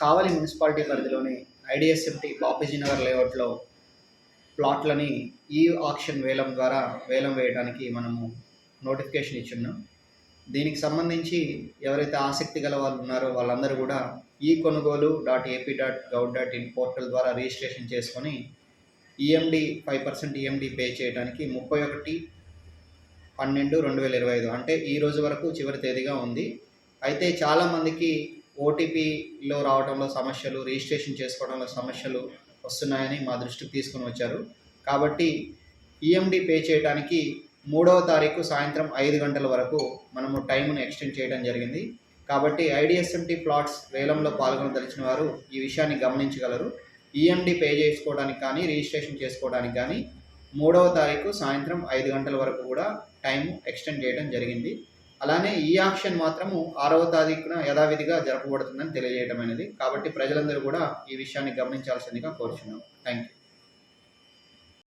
కావలి municipality పరిధిలోని ఐడిఎస్ఎఫ్టి బాపూజీ నగర్ లేఅవుట్లో ప్లాట్లని ఈ ఆక్షన్ వేలం ద్వారా వేలం వేయడానికి మనము నోటిఫికేషన్ ఇచ్చున్నాం. దీనికి సంబంధించి ఎవరైతే ఆసక్తి గల వాళ్ళు ఉన్నారో వాళ్ళందరూ కూడా ఈ కొనుగోలు .ap.gov.in పోర్టల్ ద్వారా రిజిస్ట్రేషన్ చేసుకొని ఈఎండి 5% ఈఎండి పే చేయడానికి 31/12/2025 అంటే ఈ రోజు వరకు చివరి తేదీగా ఉంది. అయితే చాలామందికి ఓటీపీలో రావడంలో సమస్యలు, రిజిస్ట్రేషన్ చేసుకోవడంలో సమస్యలు వస్తున్నాయని మా దృష్టికి తీసుకొని వచ్చారు. కాబట్టి ఈఎండి పే చేయడానికి 3వ తారీఖు సాయంత్రం 5 గంటల వరకు మనము టైంను ఎక్స్టెండ్ చేయడం జరిగింది. కాబట్టి ఐడిఎస్ఎంటి ప్లాట్స్ వేలంలో పాల్గొనదలిచిన వారు ఈ విషయాన్ని గమనించగలరు. ఈఎండి పే చేసుకోవడానికి కానీ రిజిస్ట్రేషన్ చేసుకోవడానికి కానీ 3వ తారీఖు సాయంత్రం 5 గంటల వరకు కూడా టైం ఎక్స్టెండ్ చేయడం జరిగింది. అలానే ఈ ఆక్షన్ మాత్రము 6వ తారీఖున యథావిధిగా జరపబడుతుందని తెలియజేయడం అనేది. కాబట్టి ప్రజలందరూ కూడా ఈ విషయాన్ని గమనించాల్సిందిగా కోరుచున్నాం. Thank you.